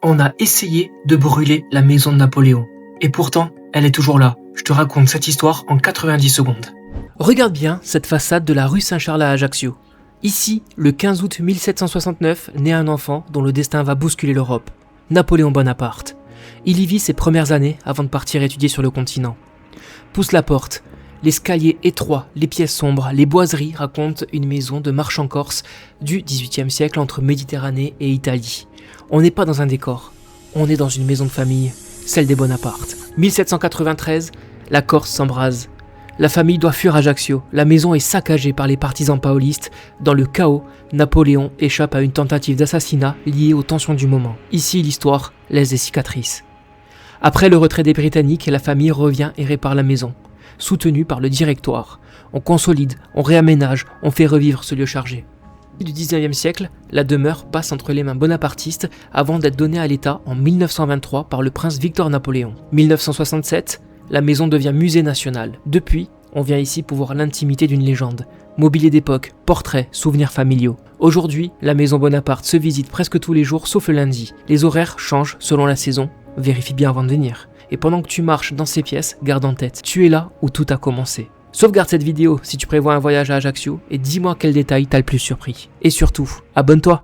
On a essayé de brûler la maison de Napoléon. Et pourtant, elle est toujours là. Je te raconte cette histoire en 90 secondes. Regarde bien cette façade de la rue Saint-Charles à Ajaccio. Ici, le 15 août 1769, naît un enfant dont le destin va bousculer l'Europe. Napoléon Bonaparte. Il y vit ses premières années avant de partir étudier sur le continent. Pousse la porte. L'escalier étroit, les pièces sombres, les boiseries racontent une maison de marchand corse du XVIIIe siècle entre Méditerranée et Italie. On n'est pas dans un décor, on est dans une maison de famille, celle des Bonaparte. 1793, la Corse s'embrase. La famille doit fuir Ajaccio, la maison est saccagée par les partisans paolistes. Dans le chaos, Napoléon échappe à une tentative d'assassinat liée aux tensions du moment. Ici, l'histoire laisse des cicatrices. Après le retrait des Britanniques, la famille revient et répare la maison. Soutenue par le directoire. On consolide, on réaménage, on fait revivre ce lieu chargé. Du 19e siècle, la demeure passe entre les mains bonapartistes avant d'être donnée à l'État en 1923 par le prince Victor Napoléon. 1967, la maison devient musée national. Depuis, on vient ici pour voir l'intimité d'une légende. Mobilier d'époque, portraits, souvenirs familiaux. Aujourd'hui, la maison Bonaparte se visite presque tous les jours sauf le lundi. Les horaires changent selon la saison, vérifie bien avant de venir. Et pendant que tu marches dans ces pièces, garde en tête, tu es là où tout a commencé. Sauvegarde cette vidéo si tu prévois un voyage à Ajaccio et dis-moi quel détail t'a le plus surpris. Et surtout, abonne-toi!